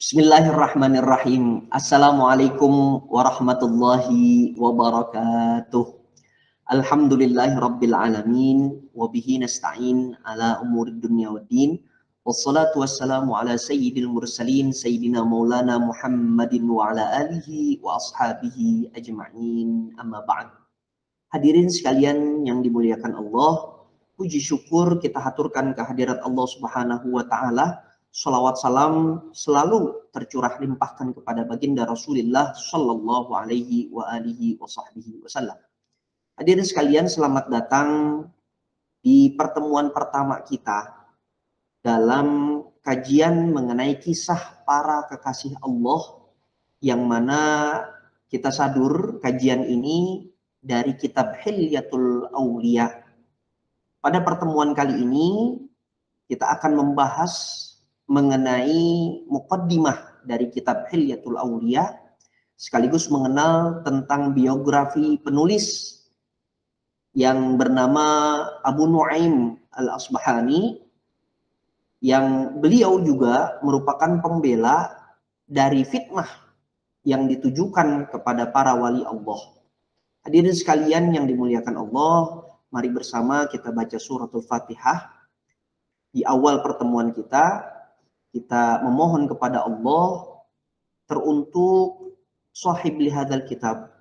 Bismillahirrahmanirrahim. Assalamualaikum warahmatullahi wabarakatuh. Alhamdulillahi rabbil alamin. Wabihi nasta'in ala umurid dunya waddin. Wassalatu wassalamu ala sayyidil mursalin. Sayyidina maulana Muhammadin wa ala alihi wa ashabihi ajma'in. Amma ba'd. Hadirin sekalian yang dimuliakan Allah, puji syukur kita haturkan kehadirat Allah Subhanahu wa Ta'ala. Salawat salam selalu tercurah limpahkan kepada baginda Rasulullah Sallallahu Alaihi wa alihi wasallam. Hadirin sekalian, selamat datang di pertemuan pertama kita dalam kajian mengenai kisah para kekasih Allah, yang mana kita sadur kajian ini dari kitab Hilyatul Auliya. Pada pertemuan kali ini kita akan membahas mengenai muqaddimah dari kitab Hilyatul Auliya, sekaligus mengenal tentang biografi penulis yang bernama Abu Nu'aim Al-Asbahani, yang beliau juga merupakan pembela dari fitnah yang ditujukan kepada para wali Allah. Hadirin sekalian yang dimuliakan Allah, mari bersama kita baca suratul Fatihah. Di awal pertemuan kita memohon kepada Allah teruntuk sahib lihadzal kitab,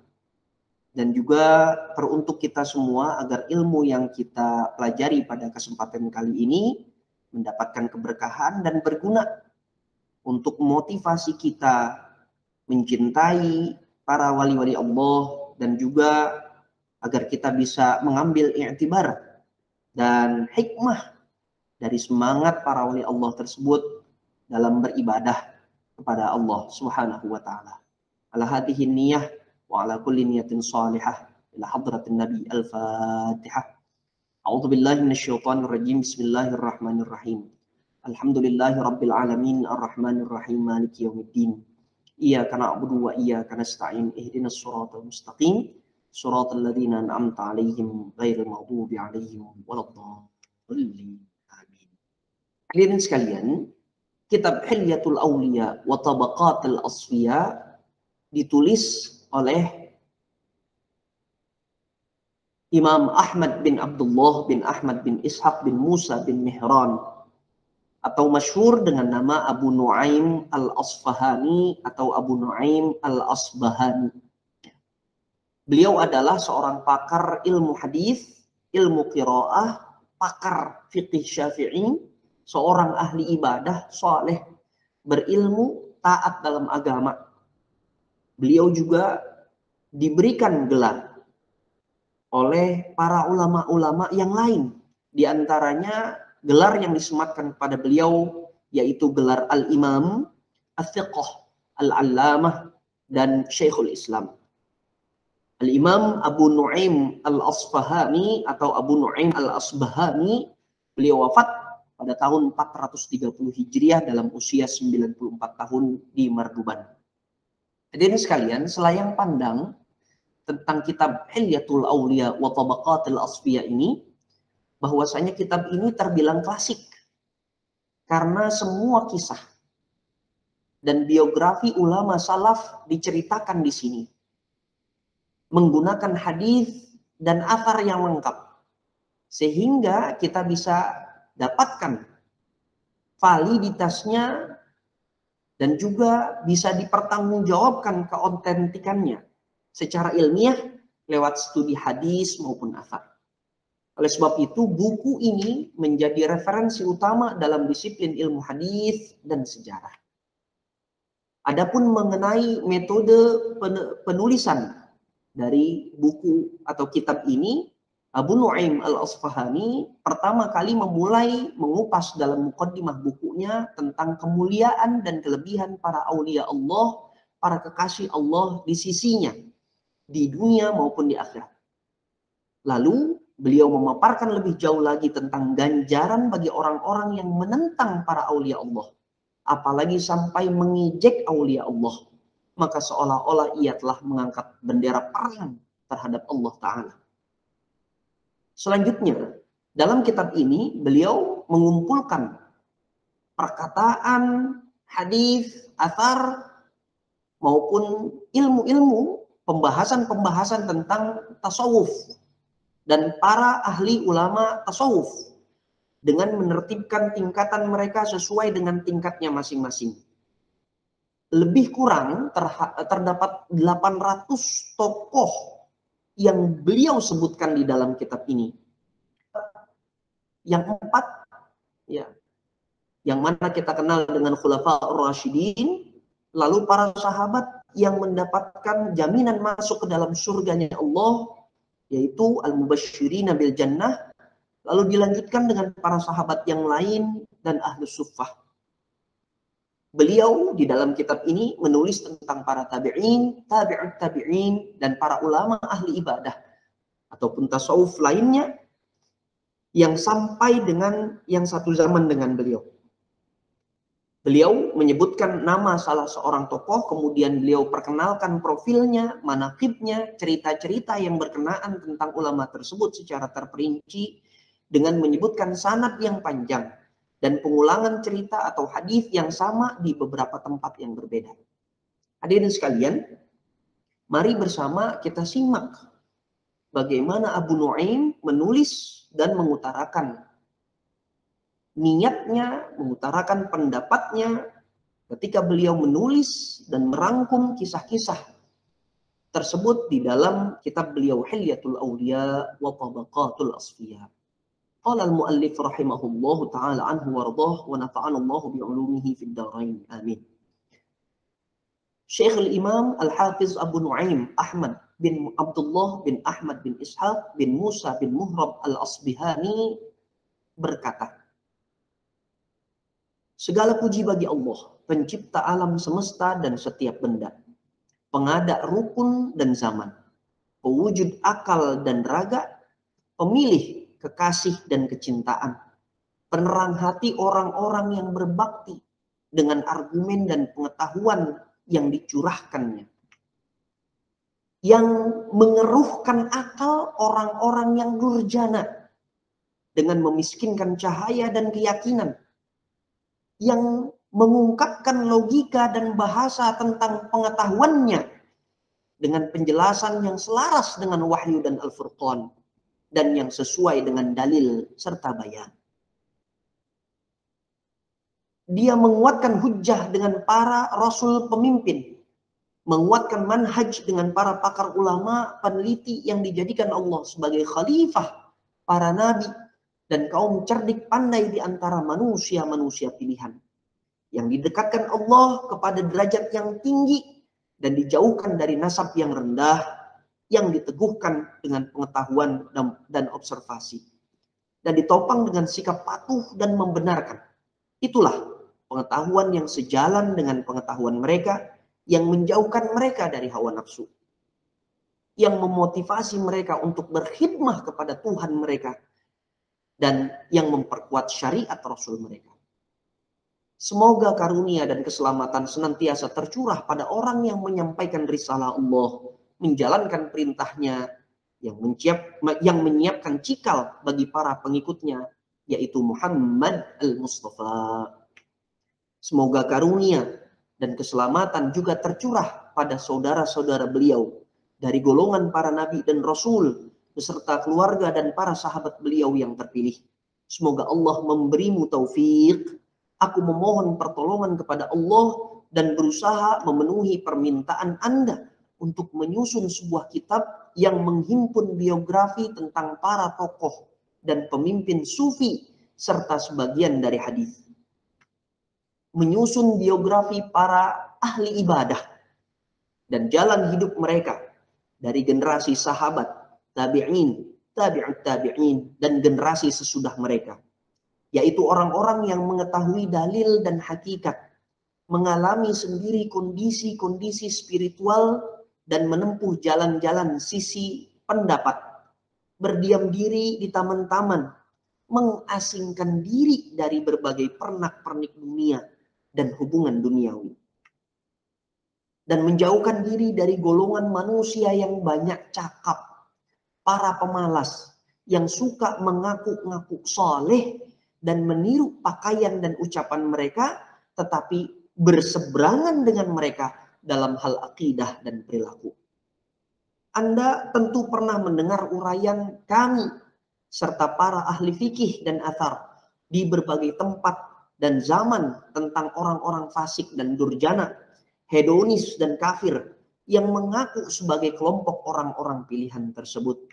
dan juga teruntuk kita semua agar ilmu yang kita pelajari pada kesempatan kali ini mendapatkan keberkahan dan berguna untuk motivasi kita mencintai para wali-wali Allah, dan juga agar kita bisa mengambil i'tibar dan hikmah dari semangat para wali Allah tersebut dalam beribadah kepada Allah Subhanahu wa Ta'ala. Ala hadhihi niyyah wa ala kulli niyatin salihah ila hadratin Nabi. Al-Fatihah. A'udzu billahi minasyaitonir rajim. Bismillahirrahmanirrahim. Alhamdulillahi rabbil alamin arrahmanir rahim maliki yaumiddin. Iyyaka na'budu wa iyyaka nasta'in. Ihdinas siratal mustaqim. Siratal ladzina an'amta 'alaihim ghairil maghdubi 'alaihim waladdallin. Amin. Hadirin sekalian, kitab Hilyatul Auliya wa Tabaqatul Asfiya ditulis oleh Imam Ahmad bin Abdullah bin Ahmad bin Ishaq bin Musa bin Mihran, atau masyhur dengan nama Abu Nu'aim Al-Asfahani atau Abu Nu'aim Al-Asbahani. Beliau adalah seorang pakar ilmu hadis, ilmu qiraah, pakar fiqih Syafi'i, seorang ahli ibadah, soleh, berilmu, taat dalam agama. Beliau juga diberikan gelar oleh para ulama-ulama yang lain. Di antaranya gelar yang disematkan kepada beliau yaitu gelar Al-Imam, Al-Thiqah, Al-Allamah, dan Syekhul Islam. Al-Imam Abu Nu'aim Al-Asfahani atau Abu Nu'aim Al-Asbahani, beliau wafat pada tahun 430 Hijriah dalam usia 94 tahun di Marduban. Hadirin sekalian, selayang pandang tentang kitab Hilyatul Auliya wa Tabaqatul Asfiya ini, bahwasanya kitab ini terbilang klasik karena semua kisah dan biografi ulama salaf diceritakan di sini menggunakan hadis dan athar yang lengkap, sehingga kita bisa dapatkan validitasnya dan juga bisa dipertanggungjawabkan keautentikannya secara ilmiah lewat studi hadis maupun athar. Oleh sebab itu, buku ini menjadi referensi utama dalam disiplin ilmu hadis dan sejarah. Adapun mengenai metode penulisan dari buku atau kitab ini, Abu Nu'aim Al-Asfahani pertama kali memulai mengupas dalam muqaddimah bukunya tentang kemuliaan dan kelebihan para aulia Allah, para kekasih Allah di sisinya, di dunia maupun di akhirat. Lalu beliau memaparkan lebih jauh lagi tentang ganjaran bagi orang-orang yang menentang para aulia Allah, apalagi sampai mengejek aulia Allah, maka seolah-olah ia telah mengangkat bendera perang terhadap Allah Ta'ala. Selanjutnya, dalam kitab ini beliau mengumpulkan perkataan, hadis, athar maupun ilmu-ilmu pembahasan-pembahasan tentang tasawuf dan para ahli ulama tasawuf dengan menertibkan tingkatan mereka sesuai dengan tingkatnya masing-masing. Lebih kurang terdapat 800 tokoh yang beliau sebutkan di dalam kitab ini. Yang 4 ya, yang mana kita kenal dengan Khulafaur Rasyidin, lalu para sahabat yang mendapatkan jaminan masuk ke dalam surganya Allah, yaitu al-mubasysyirina bil jannah, lalu dilanjutkan dengan para sahabat yang lain dan ahlus suffah. Beliau di dalam kitab ini menulis tentang para tabi'in, tabi'ut tabi'in, dan para ulama ahli ibadah ataupun tasawuf lainnya yang sampai dengan yang satu zaman dengan beliau. Beliau menyebutkan nama salah seorang tokoh, kemudian beliau perkenalkan profilnya, manaqibnya, cerita-cerita yang berkenaan tentang ulama tersebut secara terperinci dengan menyebutkan sanad yang panjang dan pengulangan cerita atau hadis yang sama di beberapa tempat yang berbeda. Hadirin sekalian, mari bersama kita simak bagaimana Abu Nuaim menulis dan mengutarakan niatnya, mengutarakan pendapatnya ketika beliau menulis dan merangkum kisah-kisah tersebut di dalam kitab beliau Hilyatul Awliya wa Tabaqatul Asfiya. Qala al-muallif rahimahullahu taala anhu warḍah wa nafa'ana Allah bi 'ulumihi fid dharain. Amin. Syekh al-Imam Al-Hafiz Abu Nuaim Ahmad bin Abdullah bin Ahmad bin Ishaq bin Musa bin Muhrab Al-Asbihani berkata, segala puji bagi Allah, pencipta alam semesta dan setiap benda, pengada rukun dan zaman, pewujud akal dan raga, pemilih kekasih dan kecintaan, penerang hati orang-orang yang berbakti dengan argumen dan pengetahuan yang dicurahkannya, yang mengeruhkan akal orang-orang yang durjana dengan memiskinkan cahaya dan keyakinan, yang mengungkapkan logika dan bahasa tentang pengetahuannya dengan penjelasan yang selaras dengan wahyu dan Al-Furqan dan yang sesuai dengan dalil serta bayan. Dia menguatkan hujjah dengan para rasul pemimpin, menguatkan manhaj dengan para pakar ulama peneliti yang dijadikan Allah sebagai khalifah para nabi dan kaum cerdik pandai di antara manusia-manusia pilihan, yang didekatkan Allah kepada derajat yang tinggi dan dijauhkan dari nasab yang rendah, yang diteguhkan dengan pengetahuan dan observasi, dan ditopang dengan sikap patuh dan membenarkan. Itulah pengetahuan yang sejalan dengan pengetahuan mereka, yang menjauhkan mereka dari hawa nafsu, yang memotivasi mereka untuk berkhidmah kepada Tuhan mereka, dan yang memperkuat syariat Rasul mereka. Semoga karunia dan keselamatan senantiasa tercurah pada orang yang menyampaikan risalah Allah, menjalankan perintahnya, yang menyiapkan cikal bagi para pengikutnya, yaitu Muhammad al-Mustafa. Semoga karunia dan keselamatan juga tercurah pada saudara-saudara beliau dari golongan para nabi dan rasul, beserta keluarga dan para sahabat beliau yang terpilih. Semoga Allah memberimu taufik. Aku memohon pertolongan kepada Allah dan berusaha memenuhi permintaan Anda untuk menyusun sebuah kitab yang menghimpun biografi tentang para tokoh dan pemimpin sufi serta sebagian dari hadis. Menyusun biografi para ahli ibadah dan jalan hidup mereka dari generasi sahabat, tabi'in, tabi'ut tabi'in, dan generasi sesudah mereka, yaitu orang-orang yang mengetahui dalil dan hakikat, mengalami sendiri kondisi-kondisi spiritual dan menempuh jalan-jalan sisi pendapat, berdiam diri di taman-taman, mengasingkan diri dari berbagai pernak-pernik dunia dan hubungan duniawi, dan menjauhkan diri dari golongan manusia yang banyak cakap, para pemalas yang suka mengaku-ngaku soleh dan meniru pakaian dan ucapan mereka, tetapi berseberangan dengan mereka dalam hal akidah dan perilaku. Anda tentu pernah mendengar uraian kami serta para ahli fikih dan athar di berbagai tempat dan zaman tentang orang-orang fasik dan durjana, hedonis dan kafir yang mengaku sebagai kelompok orang-orang pilihan tersebut.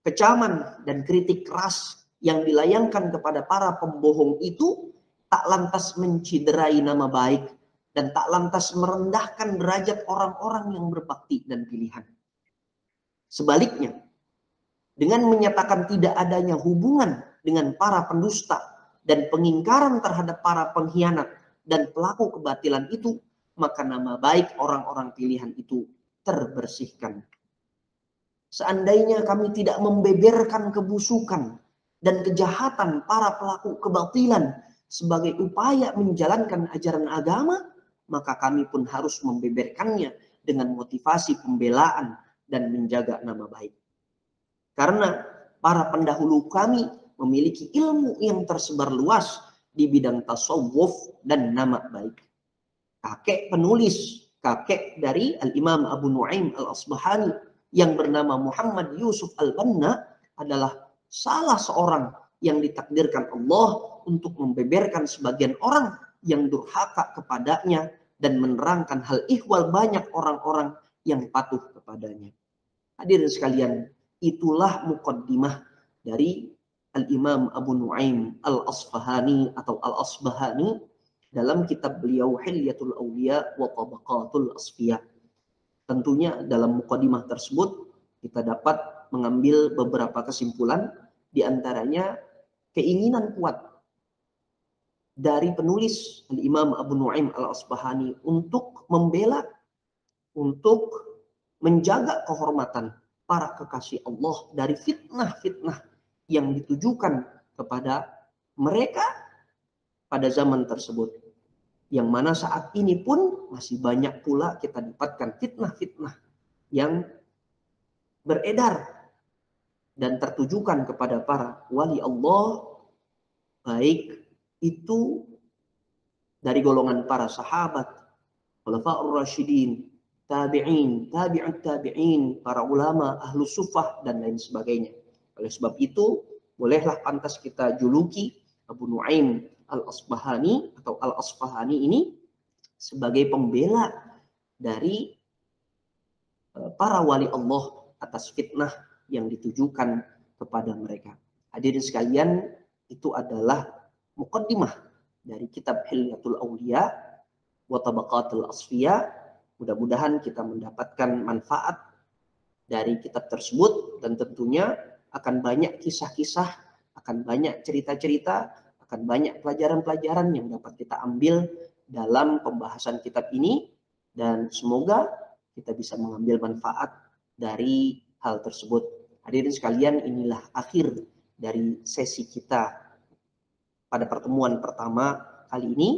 Kecaman dan kritik keras yang dilayangkan kepada para pembohong itu tak lantas menciderai nama baik dan tak lantas merendahkan derajat orang-orang yang berbakti dan pilihan. Sebaliknya, dengan menyatakan tidak adanya hubungan dengan para pendusta dan pengingkaran terhadap para pengkhianat dan pelaku kebatilan itu, maka nama baik orang-orang pilihan itu terbersihkan. Seandainya kami tidak membeberkan kebusukan dan kejahatan para pelaku kebatilan sebagai upaya menjalankan ajaran agama, maka kami pun harus membeberkannya dengan motivasi pembelaan dan menjaga nama baik. Karena para pendahulu kami memiliki ilmu yang tersebar luas di bidang tasawuf dan nama baik. Kakek penulis, kakek dari Al-Imam Abu Nu'aim Al-Asbahani yang bernama Muhammad Yusuf Al-Banna adalah salah seorang yang ditakdirkan Allah untuk membeberkan sebagian orang yang durhaka kepadanya dan menerangkan hal ihwal banyak orang-orang yang patuh kepadanya. Hadirin sekalian, itulah muqaddimah dari Al-Imam Abu Nu'aim Al-Asfahani atau Al-Asbahani dalam kitab beliau Hilyatul Awliya wa Tabaqatul Asfiya. Tentunya dalam muqaddimah tersebut kita dapat mengambil beberapa kesimpulan, di antaranya keinginan kuat dari penulis Al-Imam Abu Nu'aim Al-Asbahani untuk membela, untuk menjaga kehormatan para kekasih Allah dari fitnah-fitnah yang ditujukan kepada mereka pada zaman tersebut. Yang mana saat ini pun masih banyak pula kita dapatkan fitnah-fitnah yang beredar dan tertujukan kepada para wali Allah, baik itu dari golongan para sahabat, khulafaur rasyidin, tabi'in, tabi'ut tabi'in, para ulama, ahlu sufah, dan lain sebagainya. Oleh sebab itu, bolehlah pantas kita juluki Abu Nu'aim Al-Asbahani atau Al-Asfahani ini sebagai pembela dari para wali Allah atas fitnah yang ditujukan kepada mereka. Hadirin sekalian, itu adalah muqaddimah dari kitab Hilyatul Awliya wa Tabaqatul Asfiya. Mudah-mudahan kita mendapatkan manfaat dari kitab tersebut, dan tentunya akan banyak kisah-kisah, akan banyak cerita-cerita, akan banyak pelajaran-pelajaran yang dapat kita ambil dalam pembahasan kitab ini, dan semoga kita bisa mengambil manfaat dari hal tersebut. Hadirin sekalian, inilah akhir dari sesi kita pada pertemuan pertama kali ini,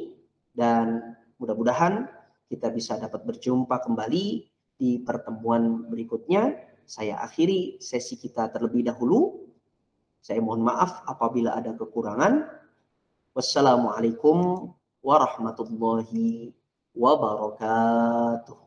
dan mudah-mudahan kita bisa dapat berjumpa kembali di pertemuan berikutnya. Saya akhiri sesi kita terlebih dahulu. Saya mohon maaf apabila ada kekurangan. Wassalamualaikum warahmatullahi wabarakatuh.